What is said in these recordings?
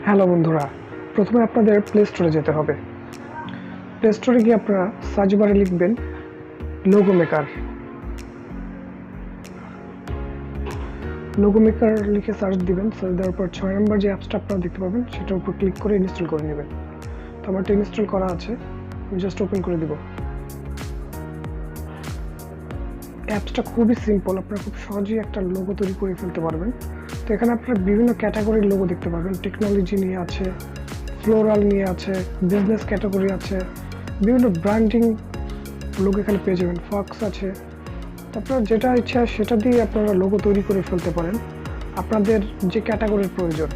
Hello বন্ধুরা, প্রথমে আপনাদের প্লে স্টোরে যেতে হবে। প্লে স্টোরে গিয়ে আপনারা সার্চ বারে লিখবেন লোগো মেকার। লোগো মেকার লিখে সার্চ দিবেন। সার্চ দেওয়ার পর 6 নম্বর যে অ্যাপসটা আপনারা দেখতে পাবেন সেটার উপর ক্লিক করে ইনস্টল করে নেবেন। তো আমার এটা ইনস্টল করা আছে, আমি জাস্ট ওপেন করে দিব। অ্যাপসটা খুবই সিম্পল, আপনারা খুব সহজেই একটা লোগো তৈরি করে ফেলতে পারবেন। তো এখানে আপনারা বিভিন্ন ক্যাটাগরির লোগো দেখতে পাবেন। টেকনোলজি নিয়ে আছে, ফ্লোরাল নিয়ে আছে, বিজনেস ক্যাটাগরি আছে, বিভিন্ন ব্র্যান্ডিং লোগো এখানে পেয়ে যাবেন, ফক্স আছে। তো আপনার যেটা ইচ্ছা সেটা দিয়ে আপনারা লোগো তৈরি করে ফেলতে পারেন আপনাদের যে ক্যাটাগরির প্রয়োজন।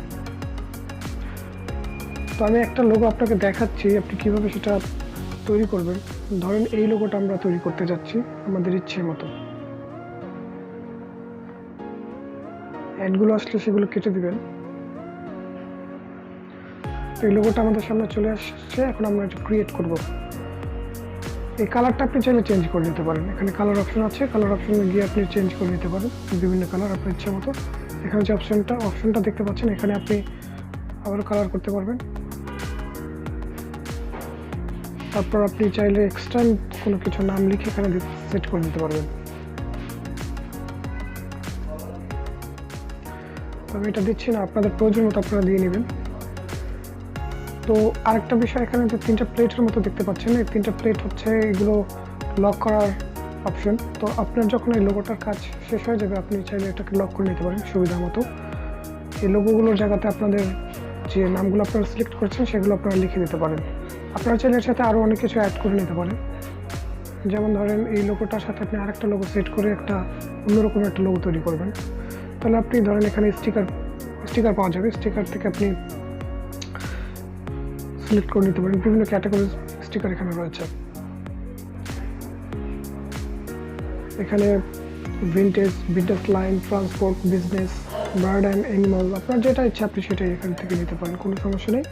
তো আমি একটা লোগো আপনাকে দেখাচ্ছি, আপনি কিভাবে সেটা তৈরি করবেন। ধরেন এই লোগোটা আমরা তৈরি করতে যাচ্ছি আমাদের ইচ্ছে মতো। অ্যাডগুলো আসলে সেগুলো কেটে দিবেন। এই লোগোটা আমাদের সামনে চলে আসছে, এখন আমরা এটা ক্রিয়েট করব। এই কালারটা আপনি চাইলে চেঞ্জ করে নিতে পারেন। এখানে কালার অপশন আছে, কালার অপশনে গিয়ে আপনি চেঞ্জ করে নিতে পারেন বিভিন্ন কালার আপনার ইচ্ছা মতো। এখানে যে অপশনটা দেখতে পাচ্ছেন, এখানে আপনি আবারও কালার করতে পারবেন। তারপর আপনি চাইলে এক্সট্রা কোনো কিছু নাম লিখে এখানে সেট করে নিতে পারবেন। আমি এটা দিচ্ছি না, আপনাদের প্রয়োজন মতো আপনারা দিয়ে নেবেন। তো আরেকটা বিষয়, এখানে যে 3টা প্লেটের মতো দেখতে পাচ্ছেন, এই 3টা প্লেট হচ্ছে এগুলো লক করার অপশন। তো আপনার যখন এই লোগোটার কাজ শেষ হয়ে যাবে, আপনি চাইলে এটাকে লক করে নিতে পারেন সুবিধা মতো। এই লোগোগুলোর জায়গাতে আপনাদের যে নামগুলো আপনারা সিলেক্ট করেছেন সেগুলো আপনারা লিখে দিতে পারেন। আপনারা চাইলে এর সাথে আরও অনেক কিছু অ্যাড করে নিতে পারেন। যেমন ধরেন এই লোগোটার সাথে আপনি আরেকটা লোগো সেট করে একটা অন্যরকম একটা লোগো তৈরি করবেন। তাহলে আপনি ধরেন এখানে স্টিকার পাওয়া যাবে, স্টিকার থেকে আপনি সিলেক্ট করে নিতে পারেন। বিভিন্ন ক্যাটাগরির স্টিকার এখানে রয়েছে। এখানে vintage line, transport, business, bird and animal, আপনার যেটা ইচ্ছা আপনি সেটাই এখান থেকে নিতে পারেন, কোনো সমস্যা নেই।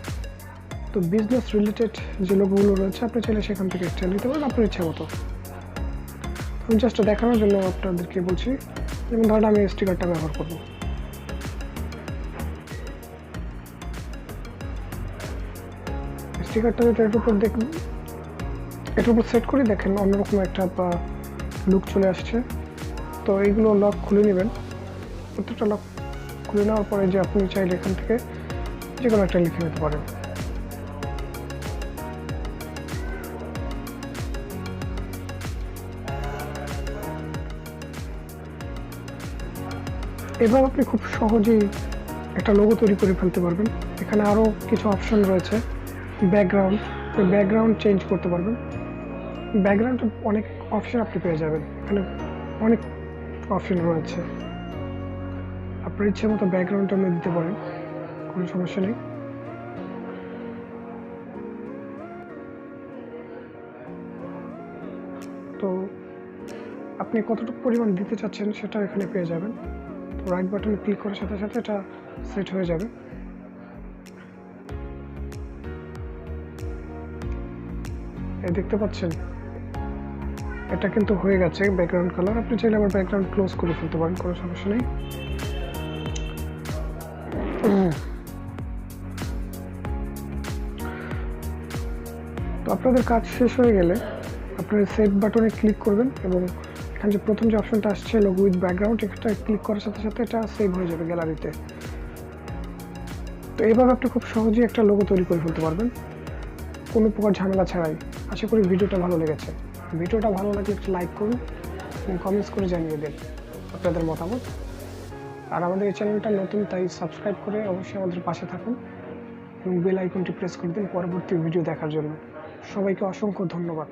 তো বিজনেস রিলেটেড যে লোগোগুলো রয়েছে আপনি চাইলে সেখান থেকে একটা নিতে পারেন আপনার ইচ্ছা মতো। আমি জাস্ট দেখানোর জন্য আপনাদেরকে বলছি। যেমন ধরেন আমি স্টিকারটা ব্যবহার করব। স্টিকারটা যদি এটার উপর সেট করে দেখেন অন্যরকম একটা লুক চলে আসছে। তো এইগুলো লক খুলে নেবেন। প্রত্যেকটা লক খুলে নেওয়ার পরে যে আপনি চাইলে এখান থেকে যে কোনো একটা লিখে নিতে পারেন। এবার আপনি খুব সহজেই একটা লোগো তৈরি করে ফেলতে পারবেন। এখানে আরও কিছু অপশন রয়েছে। ব্যাকগ্রাউন্ড চেঞ্জ করতে পারবেন। ব্যাকগ্রাউন্ডে অনেক অপশন আপনি পেয়ে যাবেন, এখানে অনেক অপশন রয়েছে। আপনার ইচ্ছে মতো ব্যাকগ্রাউন্ডটা আপনি দিতে পারেন, কোনো সমস্যা নেই। তো আপনি কতটুকু পরিমাণ দিতে চাচ্ছেন সেটা এখানে পেয়ে যাবেন। তো রাইট বাটনে ক্লিক করার সাথে সাথে এটা সেট হয়ে যাবে। এই দেখতে পাচ্ছেন এটা কিন্তু হয়ে গেছে ব্যাকগ্রাউন্ড কালার। আপনি চাইলে আবার ব্যাকগ্রাউন্ড ক্লোজ করে ফেলতে পারেন, কোনো সমস্যা নেই। তো আপনাদের কাজ শেষ হয়ে গেলে আপনারা সেভ বাটনে ক্লিক করবেন এবং এখানে যে প্রথম যে অপশনটা আসছে লোগো উইথ ব্যাকগ্রাউন্ড, এটা ক্লিক করার সাথে সাথে এটা সেভ হয়ে যাবে গ্যালারিতে। তো এইভাবে আপনি খুব সহজেই একটা লোগো তৈরি করে ফেলতে পারবেন কোনো প্রকার ঝামেলা ছাড়াই। আশা করি ভিডিওটা ভালো লেগেছে। ভিডিওটা ভালো লাগলে একটু লাইক করুন এবং কমেন্টস করে জানিয়ে দেন আপনাদের মতামত। আর আমাদের এই চ্যানেলটা নতুন, তাই সাবস্ক্রাইব করে অবশ্যই আমাদের পাশে থাকুন এবং বেল আইকনটি প্রেস করে দিন পরবর্তী ভিডিও দেখার জন্য। সবাইকে অসংখ্য ধন্যবাদ।